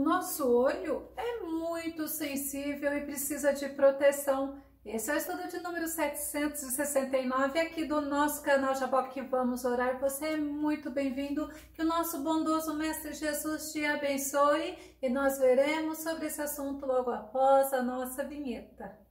nosso olho é muito sensível e precisa de proteção. Esse é o estudo de número 769 aqui do nosso canal Jaboque Vamos Orar. Você é muito bem-vindo, que o nosso bondoso Mestre Jesus te abençoe e nós veremos sobre esse assunto logo após a nossa vinheta.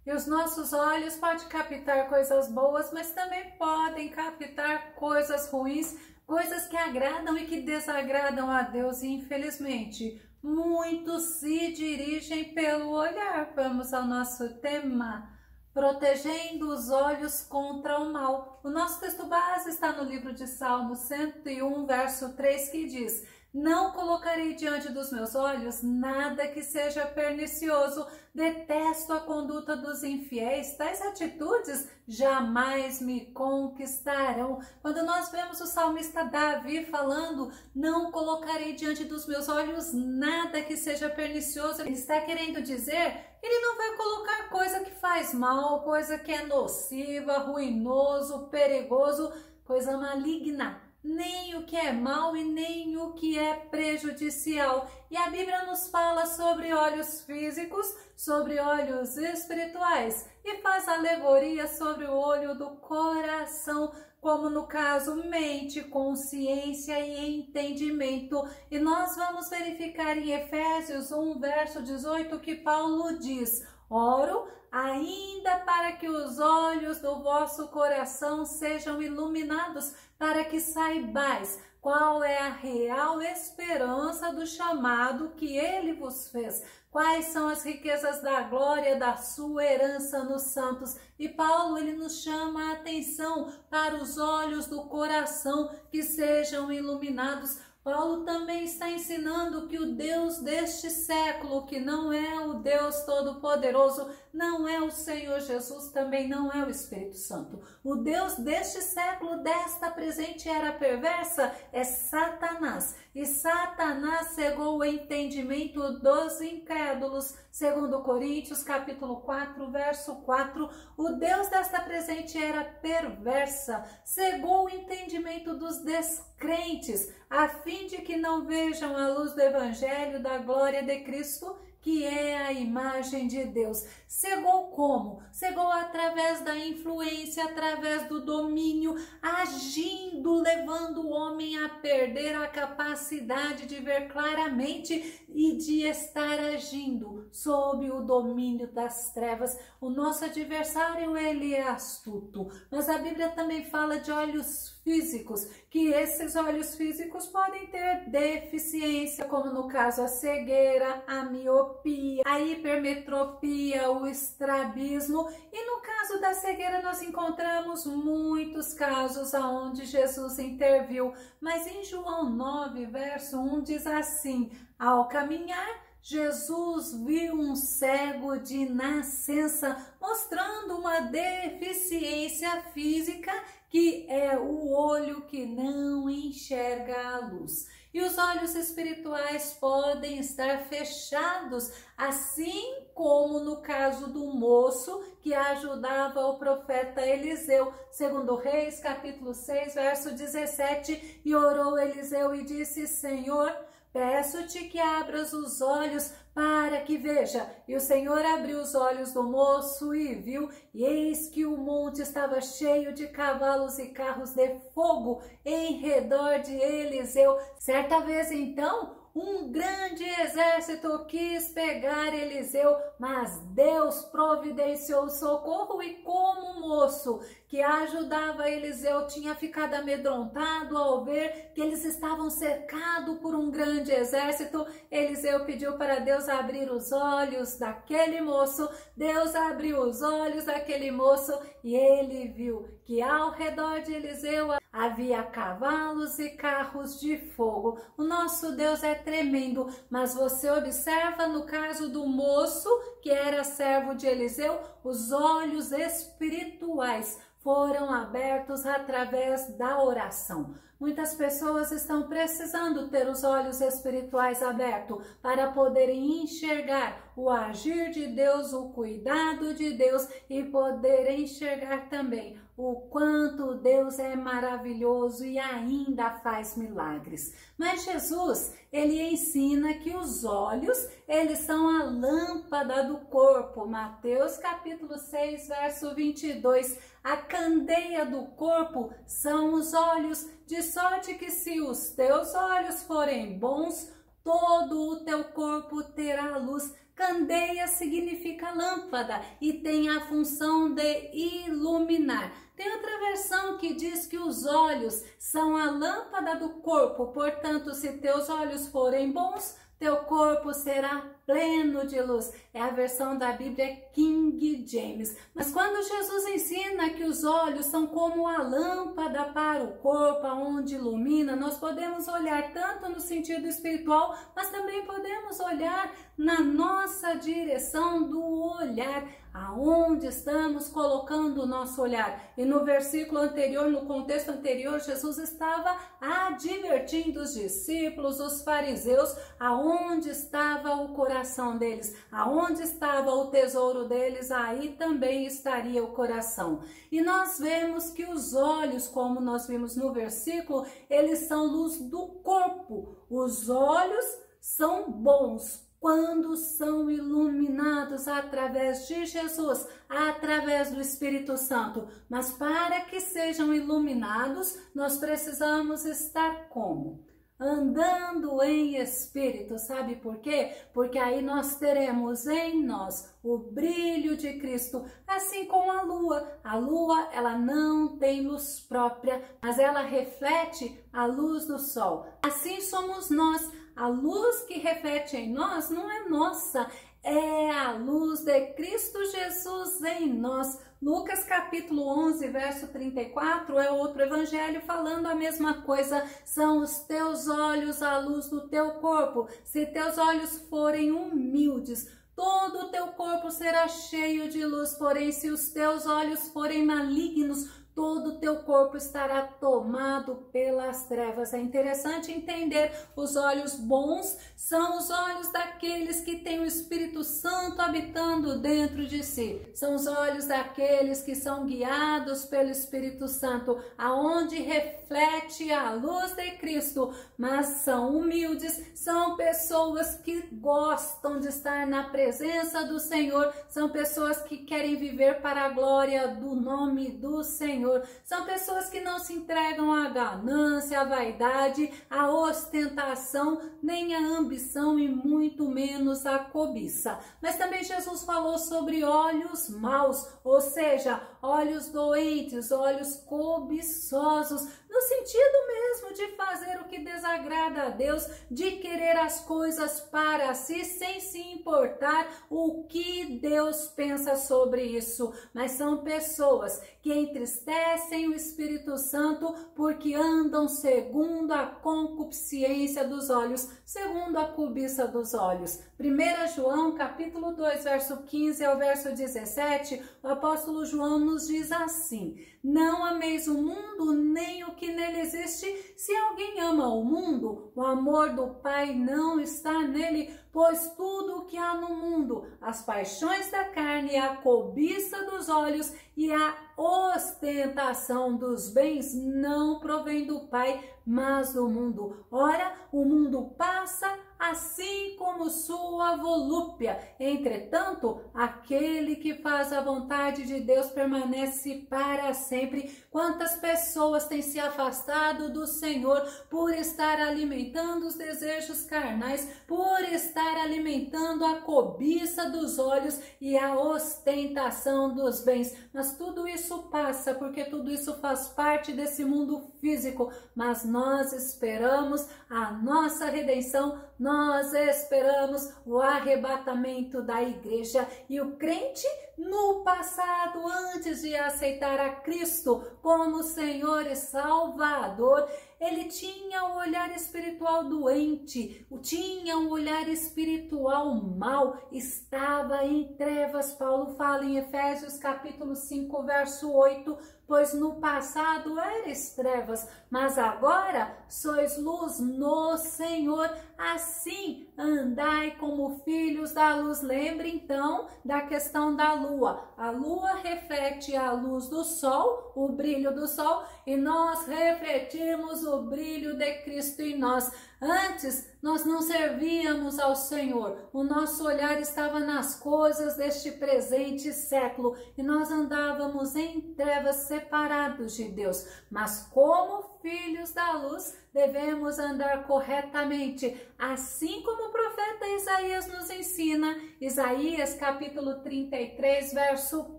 E os nossos olhos podem captar coisas boas, mas também podem captar coisas ruins, coisas que agradam e que desagradam a Deus. E infelizmente, muitos se dirigem pelo olhar. Vamos ao nosso tema: protegendo os olhos contra o mal. O nosso texto base está no livro de Salmos 101, verso 3, que diz: não colocarei diante dos meus olhos nada que seja pernicioso. Detesto a conduta dos infiéis. Tais atitudes jamais me conquistarão. Quando nós vemos o salmista Davi falando, não colocarei diante dos meus olhos nada que seja pernicioso, ele está querendo dizer que ele não vai colocar coisa que faz mal, coisa que é nociva, ruinoso, perigoso, coisa maligna. Nem o que é mal e nem o que é prejudicial. E a Bíblia nos fala sobre olhos físicos, sobre olhos espirituais e faz alegoria sobre o olho do coração, como no caso mente, consciência e entendimento. E nós vamos verificar em Efésios 1, verso 18, que Paulo diz: oro ainda para que os olhos do vosso coração sejam iluminados, para que saibais qual é a real esperança do chamado que ele vos fez, quais são as riquezas da glória da sua herança nos santos. E Paulo, ele nos chama a atenção para os olhos do coração que sejam iluminados. Paulo também está ensinando que o Deus deste século, que não é o Deus Todo-Poderoso, não é o Senhor Jesus, também não é o Espírito Santo. O Deus deste século, desta presente era perversa, é Satanás. E Satanás cegou o entendimento dos incrédulos. Segundo Coríntios, capítulo 4, verso 4, o Deus desta presente era perversa, cegou o entendimento dos descrentes, a fim de que não vejam a luz do Evangelho da glória de Cristo, que é a imagem de Deus. Cegou como? Cegou através da influência, através do domínio, agindo, levando o homem a perder a capacidade de ver claramente e de estar agindo sob o domínio das trevas. O nosso adversário, ele é astuto, mas a Bíblia também fala de olhos físicos, que esses olhos físicos podem ter deficiência, como no caso a cegueira, a miopia, a hipermetropia, o estrabismo. E no caso da cegueira nós encontramos muitos casos onde Jesus interviu, mas em João 9, verso 1 diz assim: ao caminhar, Jesus viu um cego de nascença, mostrando uma deficiência física, que é o olho que não enxerga a luz. E os olhos espirituais podem estar fechados, assim como no caso do moço que ajudava o profeta Eliseu. Segundo Reis, capítulo 6, verso 17, e orou Eliseu e disse: Senhor, peço-te que abras os olhos para que veja. E o Senhor abriu os olhos do moço e viu, e eis que o monte estava cheio de cavalos e carros de fogo em redor de Eliseu. Certa vez, então, um grande exército quis pegar Eliseu, mas Deus providenciou socorro, e como o moço que ajudava Eliseu tinha ficado amedrontado ao ver que eles estavam cercados por um grande exército, Eliseu pediu para Deus abrir os olhos daquele moço. Deus abriu os olhos daquele moço e ele viu que ao redor de Eliseu havia cavalos e carros de fogo. O nosso Deus é tremendo, mas você observa no caso do moço que era servo de Eliseu, os olhos espirituais foram abertos através da oração. Muitas pessoas estão precisando ter os olhos espirituais abertos para poderem enxergar o agir de Deus, o cuidado de Deus e poderem enxergar também o quanto Deus é maravilhoso e ainda faz milagres. Mas Jesus, ele ensina que os olhos, eles são a lâmpada do corpo. Mateus capítulo 6, verso 22. A candeia do corpo são os olhos, de sorte que se os teus olhos forem bons, todo o teu corpo terá luz. Candeia significa lâmpada e tem a função de iluminar. Tem outra versão que diz que os olhos são a lâmpada do corpo, portanto, se teus olhos forem bons, teu corpo será pleno de luz. É a versão da Bíblia King James. Mas quando Jesus ensina que os olhos são como a lâmpada para o corpo, onde ilumina, nós podemos olhar tanto no sentido espiritual, mas também podemos olhar na nossa direção do olhar, aonde estamos colocando o nosso olhar. E no versículo anterior, no contexto anterior, Jesus estava advertindo os discípulos, os fariseus, aonde estava o coração deles, aonde estava o tesouro deles, aí também estaria o coração. E nós vemos que os olhos, como nós vimos no versículo, eles são luz do corpo. Os olhos são bons quando são iluminados através de Jesus, através do Espírito Santo. Mas para que sejam iluminados, nós precisamos estar como? Andando em espírito, sabe por quê? Porque aí nós teremos em nós o brilho de Cristo, assim como a lua. A lua, ela não tem luz própria, mas ela reflete a luz do sol. Assim somos nós. A luz que reflete em nós não é nossa, é a luz de Cristo Jesus em nós. Lucas capítulo 11, verso 34 é outro evangelho falando a mesma coisa. São os teus olhos a luz do teu corpo. Se teus olhos forem humildes, todo o teu corpo será cheio de luz. Porém, se os teus olhos forem malignos, todo o teu corpo estará tomado pelas trevas. É interessante entender, os olhos bons são os olhos daqueles que têm o Espírito Santo habitando dentro de si. São os olhos daqueles que são guiados pelo Espírito Santo, aonde reflete a luz de Cristo, mas são humildes, são pessoas que gostam de estar na presença do Senhor, são pessoas que querem viver para a glória do nome do Senhor. São pessoas que não se entregam à ganância, à vaidade, à ostentação, nem à ambição e muito menos à cobiça. Mas também Jesus falou sobre olhos maus, ou seja, olhos doentes, olhos cobiçosos, no sentido mesmo de fazer o que desagrada a Deus, de querer as coisas para si, sem se importar o que Deus pensa sobre isso. Mas são pessoas que entristecem o Espírito Santo porque andam segundo a concupiscência dos olhos, segundo a cobiça dos olhos. 1 João capítulo 2, verso 15 ao verso 17, o apóstolo João nos diz assim: não ameis o mundo nem o que nele existe. Se alguém ama o mundo, o amor do Pai não está nele, pois tudo o que há no mundo, as paixões da carne, a cobiça dos olhos e a ostentação dos bens não provém do Pai, mas do mundo. Ora, o mundo passa, assim como sua volúpia. Entretanto, aquele que faz a vontade de Deus permanece para sempre. Quantas pessoas têm se afastado do Senhor por estar alimentando os desejos carnais, por estar alimentando a cobiça dos olhos e a ostentação dos bens. Mas tudo isso passa, porque tudo isso faz parte desse mundo físico, mas nós esperamos a nossa redenção, nós esperamos o arrebatamento da igreja. E o crente no passado, antes de aceitar a Cristo como Senhor e Salvador, ele tinha o olhar espiritual doente, tinha um olhar espiritual mau, estava em trevas. Paulo fala em Efésios capítulo 5, verso 8, pois no passado eres trevas, mas agora sois luz no Senhor, assim andai como filhos da luz. Lembre então da questão da lua. A lua reflete a luz do sol, o brilho do sol, e nós refletimos o brilho de Cristo em nós. Antes, nós não servíamos ao Senhor, o nosso olhar estava nas coisas deste presente século e nós andávamos em trevas, separados de Deus. Mas como filhos da luz, devemos andar corretamente, assim como o profeta Isaías nos ensina. Isaías capítulo 33, verso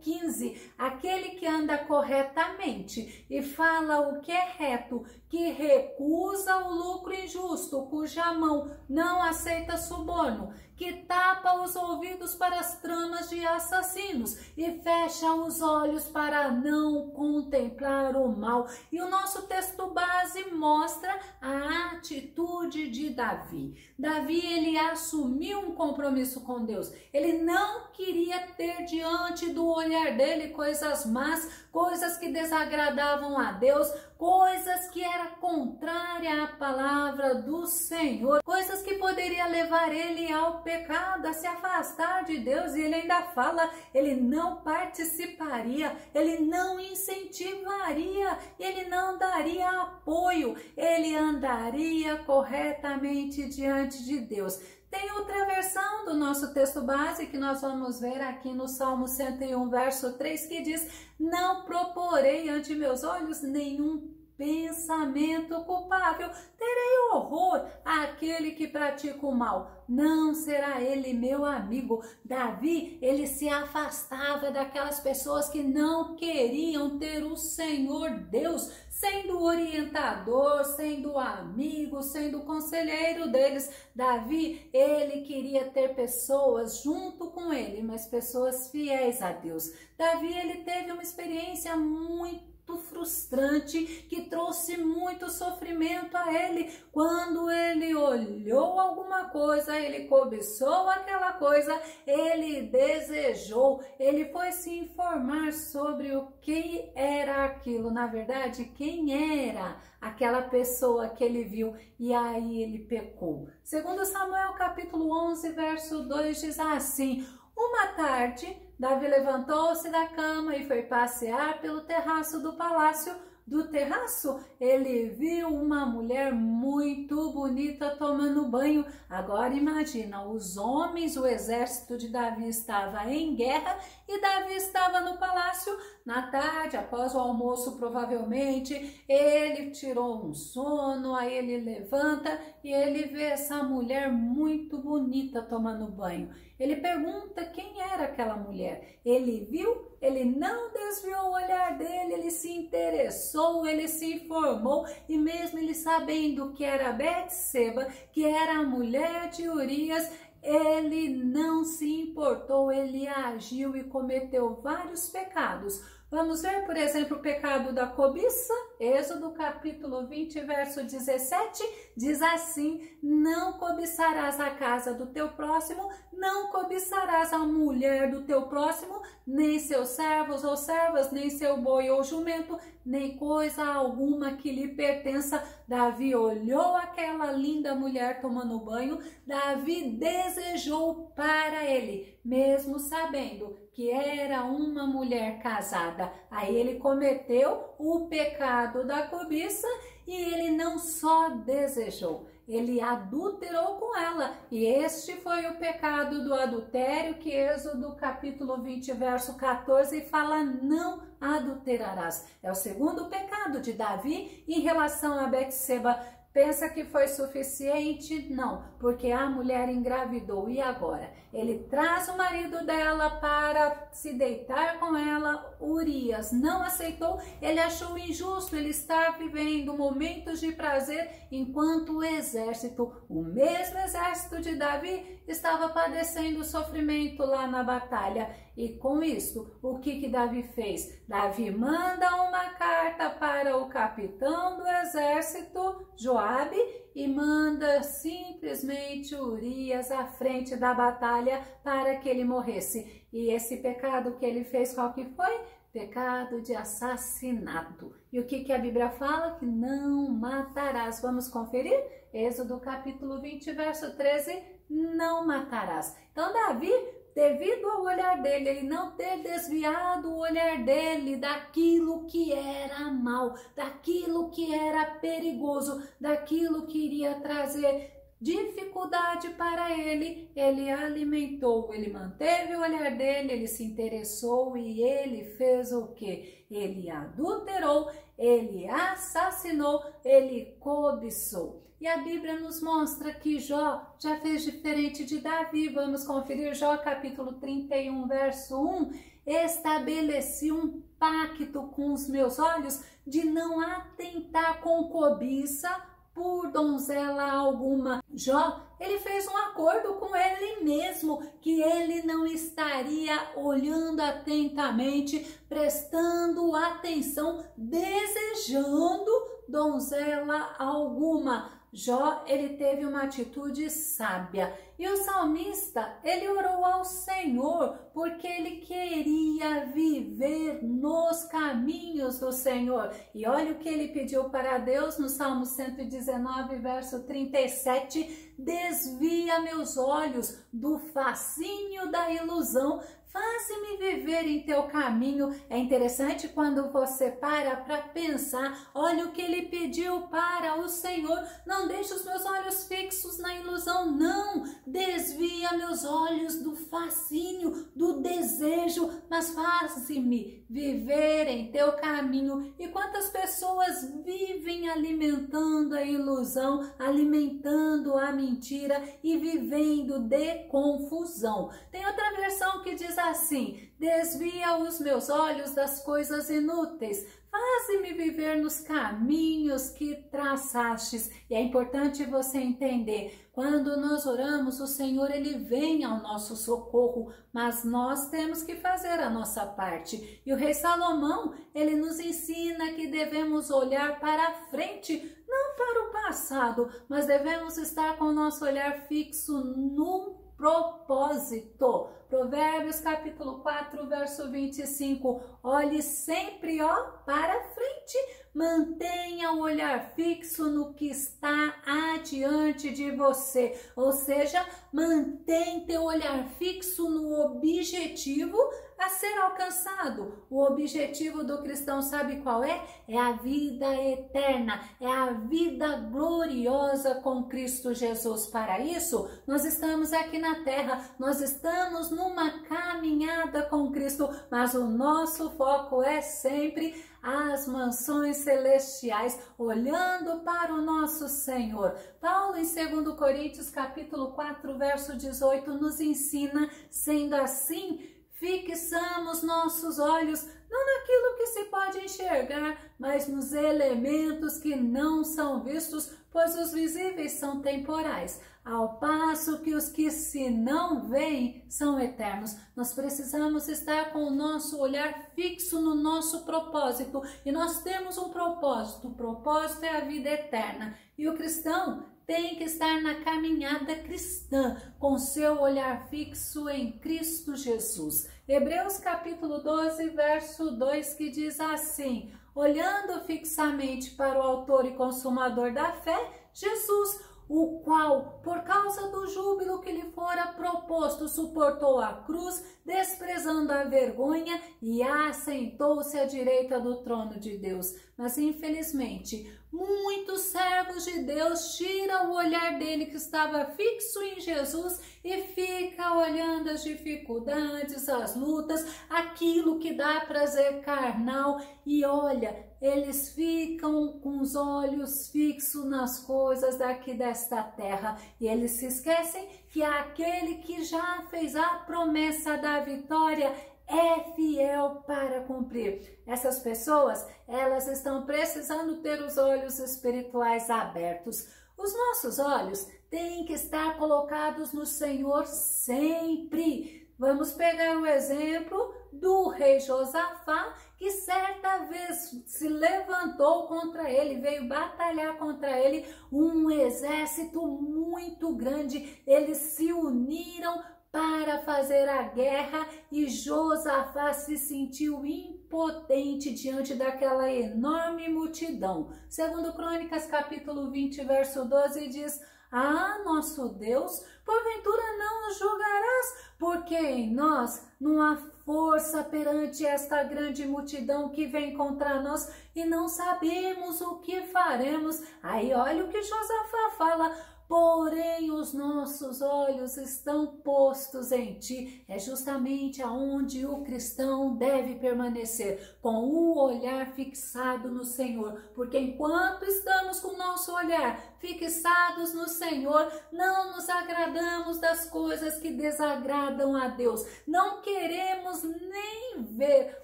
15, aquele que anda corretamente e fala o que é reto, que recusa o lucro injusto, cuja mão não aceita suborno, que tapa os ouvidos para as tramas de assassinos e fecha os olhos para não contemplar o mal. E o nosso texto base mostra a atitude de Davi. Davi, ele assumiu um compromisso com Deus. Ele não queria ter diante do olhar dele coisas más, coisas que desagradavam a Deus, coisas que eram contrárias à palavra do Senhor, coisas que poderiam levar ele ao pecado, a se afastar de Deus. E ele ainda fala, ele não participaria, ele não incentivaria, ele não daria apoio, ele andaria corretamente diante de Deus. Tem outra versão do nosso texto base que nós vamos ver aqui no Salmo 101, verso 3, que diz: não proporei ante meus olhos nenhum pensamento culpável, terei horror àquele que pratica o mal, não será ele meu amigo. Davi, ele se afastava daquelas pessoas que não queriam ter o Senhor Deus sendo orientador, sendo amigo, sendo conselheiro deles. Davi, ele queria ter pessoas junto com ele, mas pessoas fiéis a Deus. Davi, ele teve uma experiência muito frustrante que trouxe muito sofrimento a ele. Quando ele olhou alguma coisa, ele cobiçou aquela coisa, ele desejou, ele foi se informar sobre o que era aquilo, na verdade, quem era aquela pessoa que ele viu, e aí ele pecou. Segundo Samuel capítulo 11, verso 2 diz assim: uma tarde, Davi levantou-se da cama e foi passear pelo terraço do palácio. Do terraço, ele viu uma mulher muito bonita tomando banho. Agora imagina, os homens, o exército de Davi estava em guerra e Davi estava no palácio. Na tarde, após o almoço, provavelmente, ele tirou um sono, aí ele levanta e ele vê essa mulher muito bonita tomando banho. Ele pergunta quem era aquela mulher. Ele viu, ele não desviou o olhar dele, ele se interessou, ele se informou, e mesmo ele sabendo que era Betseba, que era a mulher de Urias, ele não se importou, ele agiu e cometeu vários pecados. Vamos ver, por exemplo, o pecado da cobiça. Êxodo capítulo 20, verso 17, diz assim: não cobiçarás a casa do teu próximo, não cobiçarás a mulher do teu próximo, nem seus servos ou servas, nem seu boi ou jumento, nem coisa alguma que lhe pertença. Davi olhou aquela linda mulher tomando banho, Davi desejou para ele, mesmo sabendo que era uma mulher casada. Aí ele cometeu o pecado da cobiça e ele não só desejou, ele adulterou com ela. E este foi o pecado do adultério, que Êxodo capítulo 20, verso 14 fala: não adulterarás. É o segundo pecado de Davi em relação a Betseba. Pensa que foi suficiente? Não, porque a mulher engravidou. E agora? Ele traz o marido dela para se deitar com ela. Urias não aceitou, ele achou injusto ele estar vivendo momentos de prazer enquanto o exército, o mesmo exército de Davi, estava padecendo sofrimento lá na batalha. E com isto, o que Davi fez? Davi manda uma carta para o capitão do exército, Joabe, e manda simplesmente Urias à frente da batalha para que ele morresse. E esse pecado que ele fez, qual que foi? Pecado de assassinato. E o que a Bíblia fala? Que não matarás. Vamos conferir? Êxodo capítulo 20, verso 13, não matarás. Então Davi, devido ao olhar dele, ele não ter desviado o olhar dele daquilo que era mal, daquilo que era perigoso, daquilo que iria trazer dificuldade para ele, ele alimentou, ele manteve o olhar dele, ele se interessou e ele fez o quê? Ele adulterou, ele assassinou, ele cobiçou. E a Bíblia nos mostra que Jó já fez diferente de Davi. Vamos conferir Jó capítulo 31, verso 1. Estabeleci um pacto com os meus olhos de não atentar com cobiça por donzela alguma. Jó, ele fez um acordo com ele mesmo, que ele não estaria olhando atentamente, prestando atenção, desejando donzela alguma. Jó, ele teve uma atitude sábia. E o salmista, ele orou ao Senhor, porque ele queria viver nos caminhos do Senhor. E olha o que ele pediu para Deus no Salmo 119, verso 37. Desvia meus olhos do fascínio da ilusão, faze-me viver em teu caminho. É interessante quando você para pensar, olha o que ele pediu para o Senhor. Não deixe os meus olhos fixos na ilusão, não. Desvia meus olhos do fascínio, do desejo, mas faze-me viver em teu caminho. E quantas pessoas vivem alimentando a ilusão, alimentando a mentira e vivendo de confusão. Tem outra versão que diz assim: desvia os meus olhos das coisas inúteis, faze-me viver nos caminhos que traçastes. E é importante você entender, quando nós oramos, o Senhor, ele vem ao nosso socorro, mas nós temos que fazer a nossa parte. E o rei Salomão, ele nos ensina que devemos olhar para frente, não para o passado, mas devemos estar com o nosso olhar fixo no propósito. Provérbios capítulo 4, verso 25. Olhe sempre, para frente. Mantenha o olhar fixo no que está adiante de você. Ou seja, mantém teu olhar fixo no objetivo a ser alcançado. O objetivo do cristão, sabe qual é? É a vida eterna, é a vida gloriosa com Cristo Jesus. Para isso, nós estamos aqui na terra, nós estamos numa caminhada com Cristo, mas o nosso foco é sempre as mansões celestiais, olhando para o nosso Senhor. Paulo, em 2 Coríntios, capítulo 4, verso 18, nos ensina, sendo assim, fixamos nossos olhos não naquilo que se pode enxergar, mas nos elementos que não são vistos, pois os visíveis são temporais, ao passo que os que se não veem são eternos. Nós precisamos estar com o nosso olhar fixo no nosso propósito, e nós temos um propósito. O propósito é a vida eterna, e o cristão tem que estar na caminhada cristã, com seu olhar fixo em Cristo Jesus. Hebreus capítulo 12, verso 2, que diz assim: olhando fixamente para o autor e consumador da fé, Jesus, o qual, por causa do júbilo que lhe fora proposto, suportou a cruz, desprezando a vergonha, e assentou-se à direita do trono de Deus. Mas, infelizmente, muitos servos de Deus tiram o olhar dele, que estava fixo em Jesus, e fica olhando as dificuldades, as lutas, aquilo que dá prazer carnal, e olha, eles ficam com os olhos fixos nas coisas daqui desta terra, e eles se esquecem que aquele que já fez a promessa da vitória é fiel para cumprir. Essas pessoas, elas estão precisando ter os olhos espirituais abertos. Os nossos olhos têm que estar colocados no Senhor sempre. Vamos pegar o exemplo do rei Josafá, que certa vez se levantou contra ele, veio batalhar contra ele, um exército muito grande. Eles se uniram para fazer a guerra e Josafá se sentiu impotente diante daquela enorme multidão. Segundo Crônicas, capítulo 20, verso 12, diz: ah, nosso Deus, porventura não nos julgarás, porque em nós não há força perante esta grande multidão que vem contra nós e não sabemos o que faremos. Aí olha o que Josafá fala: porém os nossos olhos estão postos em ti. É justamente aonde o cristão deve permanecer, com o olhar fixado no Senhor, porque enquanto estamos com o nosso olhar fixados no Senhor, não nos agradamos das coisas que desagradam a Deus, não queremos nem ver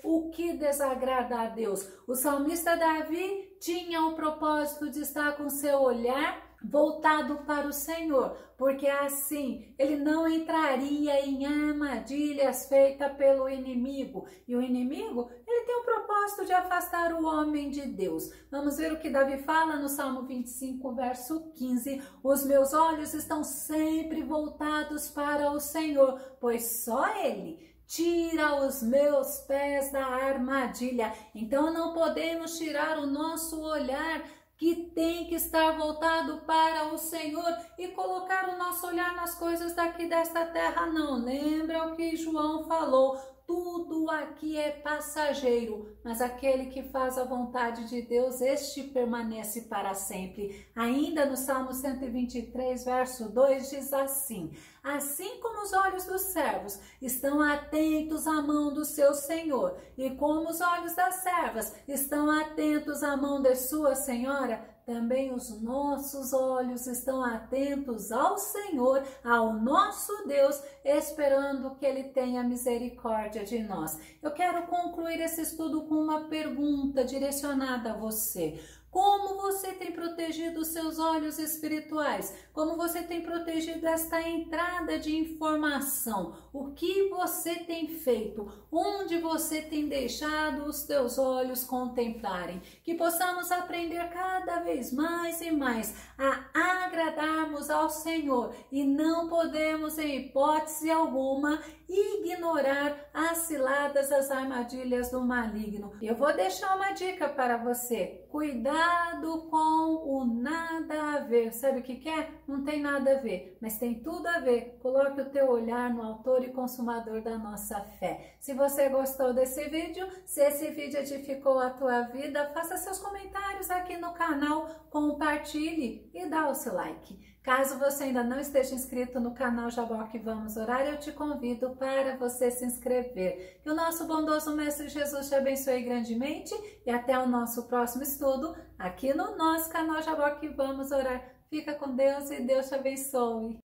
o que desagrada a Deus. O salmista Davi tinha o propósito de estar com seu olhar voltado para o Senhor, porque assim ele não entraria em armadilhas feitas pelo inimigo. E o inimigo, ele tem o propósito de afastar o homem de Deus. Vamos ver o que Davi fala no Salmo 25, verso 15. Os meus olhos estão sempre voltados para o Senhor, pois só Ele tira os meus pés da armadilha. Então não podemos tirar o nosso olhar, que tem que estar voltado para o Senhor, e colocar o nosso olhar nas coisas daqui desta terra, não. Lembra o que João falou: tudo aqui é passageiro, mas aquele que faz a vontade de Deus, este permanece para sempre. Ainda no Salmo 123, verso 2, diz assim: assim como os olhos dos servos estão atentos à mão do seu Senhor, e como os olhos das servas estão atentos à mão de sua senhora, também os nossos olhos estão atentos ao Senhor, ao nosso Deus, esperando que Ele tenha misericórdia de nós. Eu quero concluir esse estudo com uma pergunta direcionada a você. Como você tem protegido os seus olhos espirituais? Como você tem protegido esta entrada de informação? O que você tem feito? Onde você tem deixado os teus olhos contemplarem? Que possamos aprender cada vez mais e mais a agradarmos ao Senhor, e não podemos, em hipótese alguma, ignorar as ciladas, as armadilhas do maligno. Eu vou deixar uma dica para você: cuidado com o nada a ver. Sabe o que é? Não tem nada a ver, mas tem tudo a ver. Coloque o teu olhar no autor e consumador da nossa fé. Se você gostou desse vídeo, se esse vídeo edificou a tua vida, faça seus comentários aqui no canal, compartilhe e dá o seu like. Caso você ainda não esteja inscrito no canal Jaboque Vamos Orar, eu te convido para você se inscrever. Que o nosso bondoso Mestre Jesus te abençoe grandemente e até o nosso próximo estudo aqui no nosso canal Jaboque Vamos Orar. Fica com Deus e Deus te abençoe.